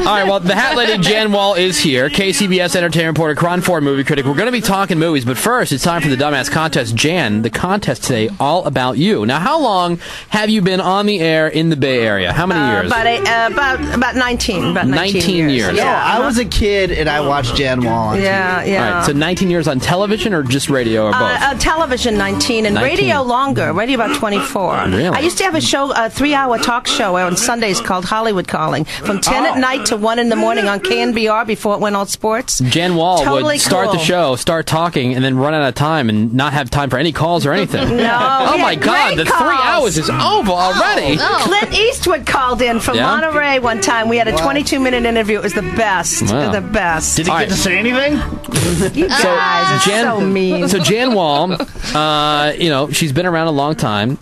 All right, well, the Hat Lady Jan Wahl is here, KCBS entertainment reporter, Cron Ford movie critic. We're going to be talking movies, but first, it's time for the Dumbass Contest. Jan, the contest today, all about you. Now, how long have you been on the air in the Bay Area? How many years? About 19. About 19 years. Yeah, I was a kid and I watched Jan Wahl on TV. Yeah. All right, so 19 years on television or just radio or both? Television, 19, and 19. radio longer. Radio about 24. Really? I used to have a show, a 3-hour talk show on Sundays called Hollywood Calling, from 10 at night to 1 in the morning on KNBR before it went all sports. Jan Wahl Totally would start cool. the show, start talking, and then run out of time and not have time for any calls or anything. No. Oh we my had God, great the 3 calls. hours is over already. Clint Eastwood called in from Yeah? Monterey one time. We had a 22-minute interview. It was the best. Wow. The best. Did he get to say anything? You guys are so mean. So Jan Wahl, she's been around a long time.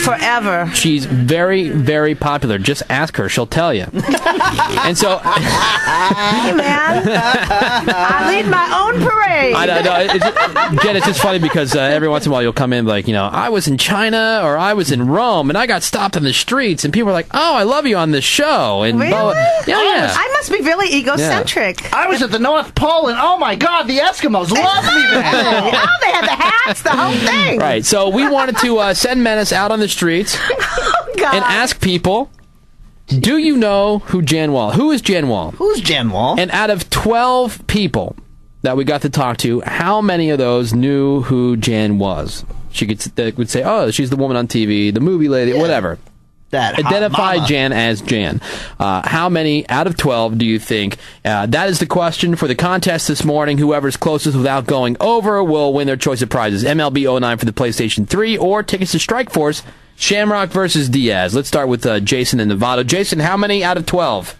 Forever. She's very, very popular. Just ask her; she'll tell you. And so, Hey, man. I lead my own parade. Jen, it's just funny because every once in a while you'll come in like, I was in China or I was in Rome and I got stopped in the streets and people are like, "Oh, I love you on this show." And Really? yeah. I must be really egocentric. I was at the North Pole and oh my God, the Eskimos loved me there. Oh, they had the hats, the whole thing. Right. So we wanted to send Menace out on the streets Oh, God. and ask people, do you know who Jan Wahl? Who is Jan Wahl? Who's Jan Wahl? And out of 12 people that we got to talk to, how many of those knew who Jan was? They would say, "Oh, she's the woman on TV, the movie lady, whatever." That hot Identify mama. Jan as Jan. How many out of 12 do you think? That is the question for the contest this morning. Whoever's closest without going over will win their choice of prizes. MLB 09 for the PlayStation 3 or tickets to Strikeforce, Shamrock versus Diaz. Let's start with Jason in Nevada. Jason, how many out of 12?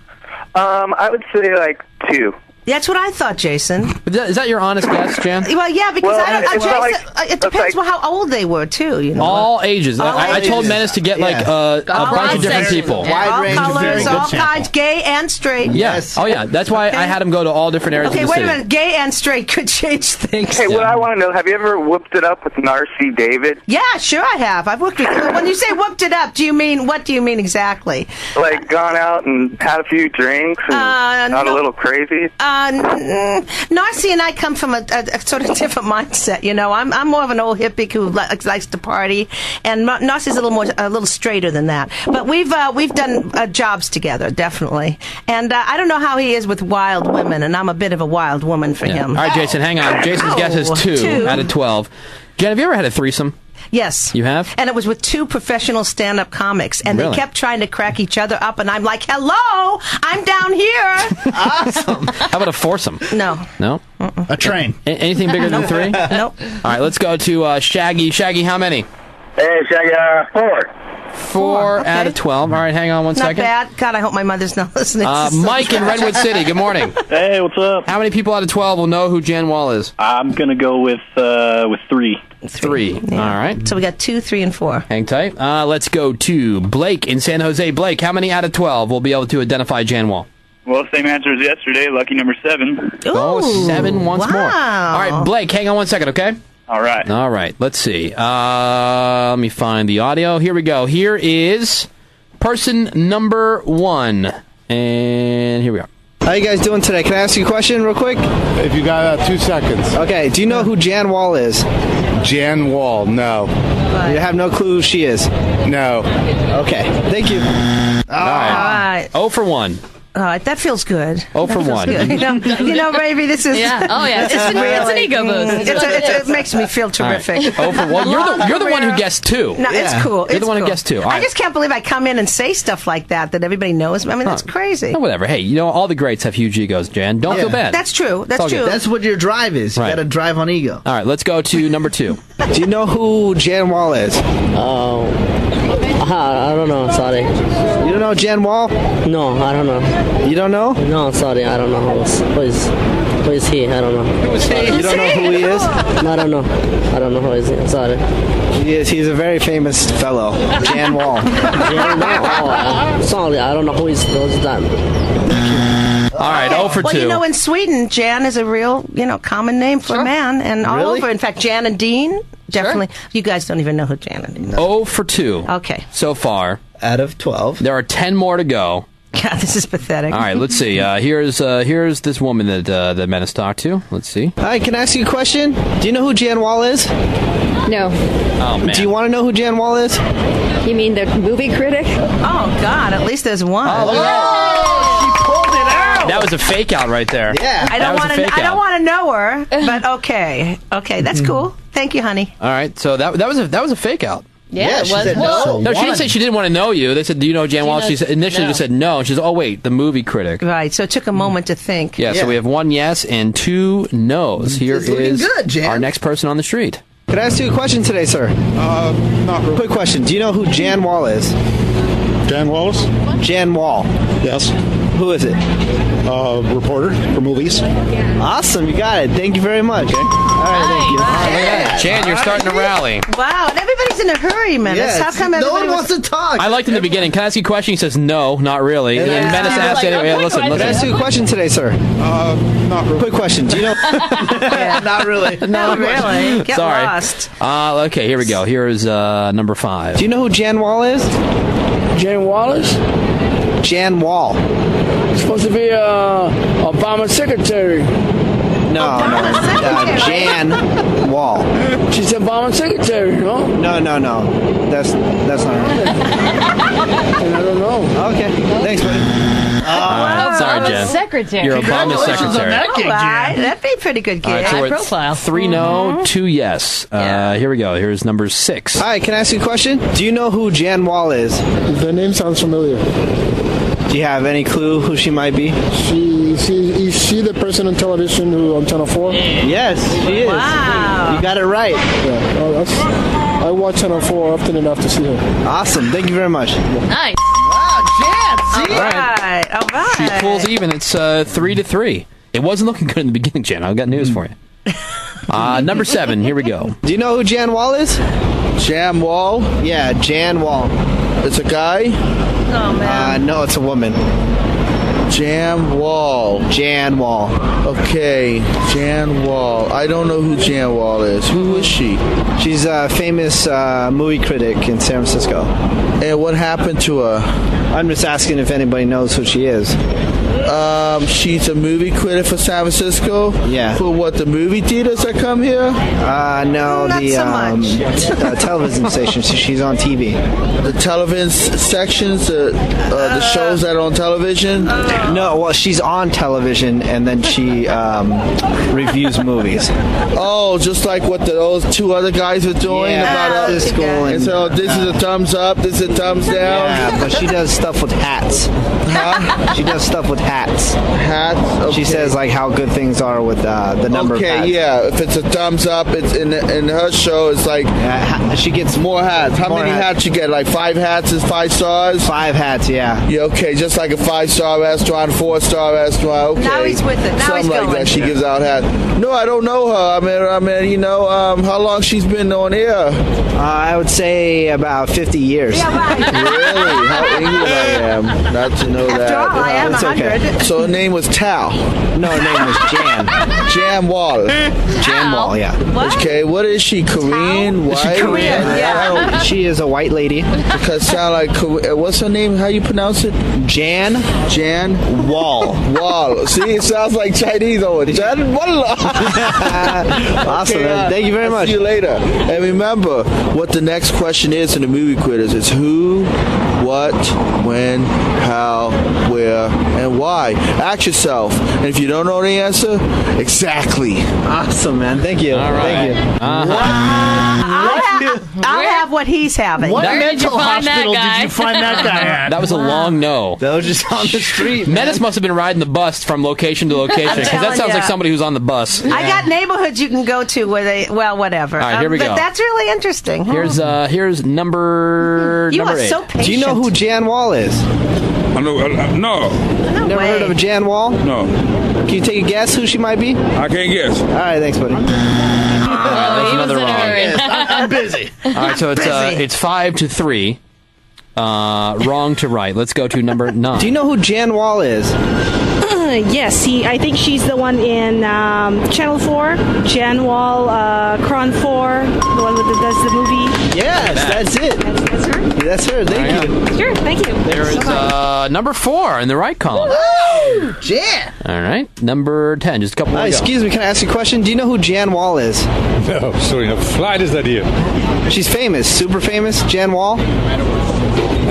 I would say like 2. That's what I thought, Jason. Is that your honest guess, Jan? Well, yeah, because It's not like- it depends on how old they were, too. All ages. I told ages. Menace to get like Yeah. a bunch of different people. Wide all range of colors, very good all sample. kinds, gay and straight. Yes. Oh, yeah. That's why I had him go to all different areas Okay, of the wait city. a minute. Gay and straight could change things. Hey, what Yeah. I want to know, have you ever whooped it up with Narcy David? Yeah, sure I have. I've worked with. When you say whooped it up, what do you mean exactly? Like gone out and had a few drinks and not a no. little crazy? Narcy and I come from a sort of different mindset. I'm more of an old hippie who likes to party, and Narcy's a little straighter than that. But we've done jobs together, definitely. And I don't know how he is with wild women, and I'm a bit of a wild woman for him. All right, Jason, hang on. Jason's guess is 2 out of 12. Jen, have you ever had a threesome? Yes. You have? And it was with 2 professional stand-up comics, and Really? they kept trying to crack each other up, and I'm like, hello, I'm down here. Awesome. How about a foursome? No. No? A train. Anything bigger than 3? Nope. All right, let's go to Shaggy. Shaggy, how many? Hey, Shaggy, 4. 4 okay. out of 12. All right, hang on one Not second. bad. God, I hope my mother's not listening. This is so Mike in trash. Redwood City, good morning. Hey, what's up? How many people out of 12 will know who Jan Wahl is? I'm gonna go with 3. 3. All right. So we got 2, 3, and 4. Hang tight. Let's go to Blake in San Jose. Blake, how many out of 12 will be able to identify Jan Wahl? Well, same answer as yesterday. Lucky number 7. Oh, 7 once more. wow. All right, Blake, hang on one second, okay? All right. All right, let's see. Let me find the audio. Here we go. Here is person number 1. And here we are. How you guys doing today? Can I ask you a question real quick? If you got 2 seconds. Okay, do you know who Jan Wahl is? Jan Wahl, no. You have no clue who she is? No. Okay, thank you. All right. right. 0 for 1. All right, that feels good. 0 for 1. Good. You know, baby, this is... Yeah. Oh, yeah. It's an ego boost. It makes me feel terrific. 0 for 1. You're the one who guessed 2. No, it's cool. You're the one who guessed 2. All I right. just can't believe I come in and say stuff like that everybody knows. I mean, that's crazy. Oh, whatever. Hey, all the greats have huge egos, Jan. Don't feel bad. That's true. That's all true. good. That's what your drive is. You Right. got to drive on ego. All right, let's go to number 2. Do you know who Jan Wahl is? I don't know, sorry. You don't know Jan Wahl? No, I don't know. You don't know? No, sorry, I don't know who is he. I don't know. You don't know who he is? I don't know. I don't know who is he. Sorry. He's a very famous fellow, Jan Wahl. Yeah, no, sorry, I don't know who is that. All right, 0 for 2. Well, in Sweden, Jan is a real, common name for a man, and all Really? over. In fact, Jan and Dean, definitely. You guys don't even know who Jan and Dean is. 0 for 2. Okay. So far. Out of 12. There are 10 more to go. God, this is pathetic. All right, let's see. Here's this woman that Menace talked to. Let's see. Hi, can I ask you a question? Do you know who Jan Wahl is? No. Oh man. Do you want to know who Jan Wahl is? You mean the movie critic? Oh, God, at least there's one. Oh, she pulled it out. That was a fake out right there. Yeah. I don't want to know her, but okay. Okay, that's cool. Thank you, honey. All right, so that was a fake out. Yeah, she it was. said Whoa. No, she didn't say she didn't want to know you. They said, "Do you know Jan Wahl?" She initially just said no. She said, "Oh wait, the movie critic." Right, so it took a moment to think. Yeah, so we have one yes and two no's. Here It's looking is good, Jan. our next person on the street. Can I ask you a question today, sir? Not really. Quick question. Do you know who Jan Wahl is? Dan Wallace? Jan Wahl. Yes. Who is it? Reporter for movies. Awesome, you got it. Thank you very much. All right, thank you. Look at that. Jan, you're starting to rally. Wow, and everybody's in a hurry, Menace. Yes. How come No everybody one wants to talk. I liked in the beginning. Can I ask you a question? He says no, not really. And then Menace Yeah. asked Like, anyway. quick Listen, question. Can I ask listen. you a question today, sir? Not really. Quick question. Do you know? Not really. No, really. Get Sorry. lost. Okay, here we go. Here is number 5. Do you know who Jan Wahl is? Jan Wallace? Jan Wahl. Supposed to be Obama's secretary. No, Jan Wahl. She's Obama's secretary, no? No. That's not her. And I don't know. Okay. Thanks, buddy. Sorry, Jen. Secretary. You're Obama's Congratulations on secretary. that gig, All right, Jan. that'd be a pretty good gig. All right, so High we're at profile. 3 no, 2 yes. Here we go. Here's number 6. Hi, can I ask you a question? Do you know who Jan Wahl is? The name sounds familiar. Do you have any clue who she might be? Is she the person on television who on Channel 4? Yes, she is. Wow. You got it right. Yeah. Oh, I watch Channel 4 often enough to see her. Awesome. Thank you very much. Nice. Wow, Jan. See? All right. She pulls even. It's 3-3. It wasn't looking good in the beginning, Jen. I've got news for you. Number 7. Here we go. Do you know who Jan Wahl is? Jan Wahl? Yeah, Jan Wahl. It's a guy? Oh, man. No, it's a woman. Jan Wahl. Jan Wahl. Okay, Jan Wahl. I don't know who Jan Wahl is. Who is she? She's a famous movie critic in San Francisco. And what happened to her? I'm just asking if anybody knows who she is. She's a movie critic for San Francisco? Yeah. For what, the movie theaters that come here? No, Not the so much. television station. So she's on TV. The television sections, the shows that are on television? No, well, she's on television and then she reviews movies. Oh, just like what those 2 other guys are doing? Yeah, About this school and so this is a thumbs up, this is a thumbs down? Yeah, but she does stuff with hats. Huh? She does stuff with hats. Hats? Okay. She says like how good things are with the number of hats. Okay, yeah. If it's a thumbs up, it's in her show. It's like she gets more hats. How more many hats you get? Like 5 hats is 5 stars. 5 hats, yeah. Yeah, okay. Just like a 5-star restaurant, 4-star restaurant. Okay. Now he's with it. Now Something he's like going. that. She gives out hats. No, I don't know her. I mean, you know, how long she's been on air? I would say about 50 years. Yeah, right. Really? How English I am not to know After that. all, I am It's okay. 100. So her name was Tao. No, her name was Jan. Jan Wahl. Jan Wahl, yeah. What? Okay, what is she? Korean? White? Is she Korean? Yeah. She is a white lady. Because sound like what's her name? How you pronounce it? Jan Wahl. Wahl. See, it sounds like Chinese over there. Jan Wahl. Awesome, man. Thank you very I'll much. See you later. And remember, what the next question is in the movie quitters is who, what, when, how, where, and why. Ask yourself. And if you don't know the answer, exactly. Awesome, man. Thank you. All right. Thank you. I'll have what he's having. What Where did you mental find that hospital guy? did you find that guy at? That was a long no. That was just on the street, man. Menace must have been riding the bus from location to location because that telling sounds ya. like somebody who's on the bus. I got neighborhoods you can go to where they, well, whatever. All right, here we but go. That's really interesting. Here's number you number are 8. so patient. Do you know who Jan Wahl is? I know, no, No Never way. heard of Jan Wahl? no. Can you take a guess who she might be? I can't guess. All right, thanks, buddy. There's He was another in a wrong. hurry. I'm busy. All right, so it's 5-3. Wrong to right. Let's go to number 9. Do you know who Jan Wahl is? Yes, I think she's the one in Channel 4, Jan Wahl, Cron 4, the one that does the movie. Yes, that's it. That's her? Yeah, that's her. Thank you. Sure, thank you. There is number 4 in the right column. Oh, Jan. All right. Number 10. Just a couple more to go. Excuse me, can I ask you a question? Do you know who Jan Wahl is? No, sorry, no. Slightest idea. She's famous, super famous, Jan Wahl? I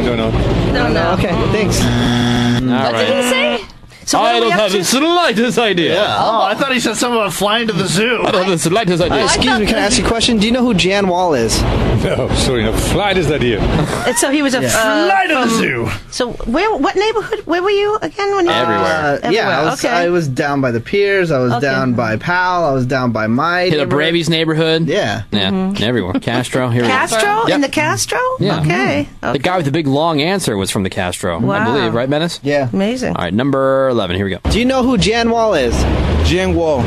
don't know. No. Okay, thanks. All What did right. he say? So what I are we don't up have to? the slightest idea. Yeah. Oh, I thought he said something about flying to the zoo. I don't have the slightest idea. Excuse me, can I ask you a question? Do you know who Jan Wahl is? No, sorry, no. Slightest idea. And so he was a Fly to the zoo. So what neighborhood? Where were you again? When you Everywhere. Yeah, Okay. I was down by the piers. I was Okay. down by Powell. I was down by my Hit up neighborhood. Ravy's neighborhood. Yeah. Yeah, everywhere. Castro. Here we go. Castro Yep. in the Castro? Yeah. Okay. The guy with the big long answer was from the Castro, I Wow. believe, right, Menace? Yeah. Amazing. All right, number 11. Here we go. Do you know who Jan Wahl is? Jan Wahl.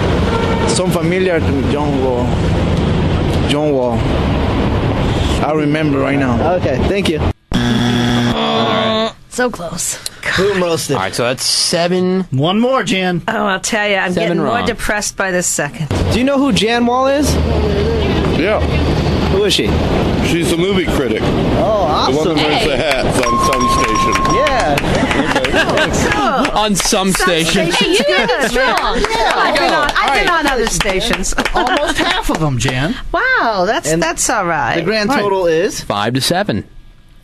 Son familiar to me, John Wahl. John Wahl. I remember right now. Okay, thank you. So close. Boom roasted. All right, so that's 7. One more, Jan. Oh, I'll tell you, I'm 7 getting more wrong. depressed by this second. Do you know who Jan Wahl is? Yeah, Who is she? she's a movie critic. Oh, The one awesome. that wears the hats on some station. Yeah. Oh, On some station. station's good, strong. man. Yeah, I've been on other stations. Almost half of them, Jan. Wow, that's And all right. The grand total is? 5 to 7.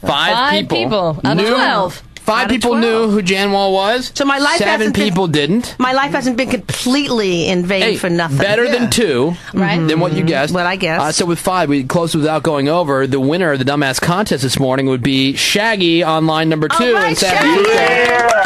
5 5 people out of knew- 12. 5 Out of people 12. knew who Jan Wahl was. So my life 7 hasn't been- people didn't. My life hasn't been completely in vain Hey, for nothing. better than 2 Right. than what you guessed. What I guessed. So with 5, we closed without going over. The winner of the Dumbass Contest this morning would be Shaggy on line number 2. All right, in San Shaggy. Francisco.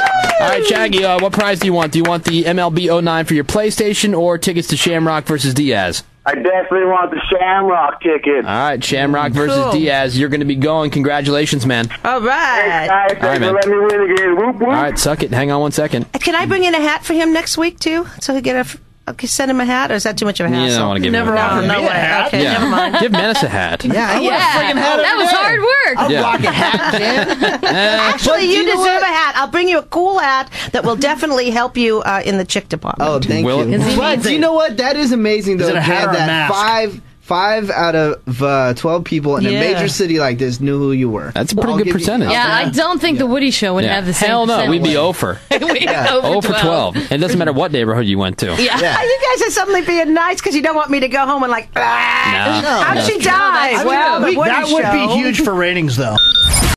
All right, Shaggy, what prize do you want? Do you want the MLB 09 for your PlayStation or tickets to Shamrock versus Diaz? I definitely want the Shamrock ticket. All right, Shamrock versus Cool. Diaz. You're going to be going. Congratulations, man. All right. Guys, thanks man. for letting me win again. Whoop, whoop. All right, suck it. Hang on one second. Can I bring in a hat for him next week too, so he get okay, send him a hat, or is that too much of a hassle? You don't want to give Never him a offered hat. me No a way. hat. Okay, Yeah. never mind. Give Menace a hat. Yeah. That was hard work. Yeah. Rock a hat, Jan. Actually, you deserve a hat. I'll bring you a cool hat that will definitely help you in the chick department. Oh, thank Will you. it- 'Cause he But needs do you it. know what? That is amazing, though. Is it a hat Jan, or a that mask? Five out of 12 people in a Yeah. major city like this knew who you were. That's a pretty I'll good give you- percentage. Yeah, I don't think the Woody Show would Yeah. have the same Hell no, percentage. we'd be over. We'd Yeah. over 0 for 12. It doesn't matter what neighborhood you went to. Yeah. Yeah. You guys are suddenly being nice because you don't want me to go home and like, No. how'd she die? that's Well, true. the Woody That would Show. be huge for ratings, though.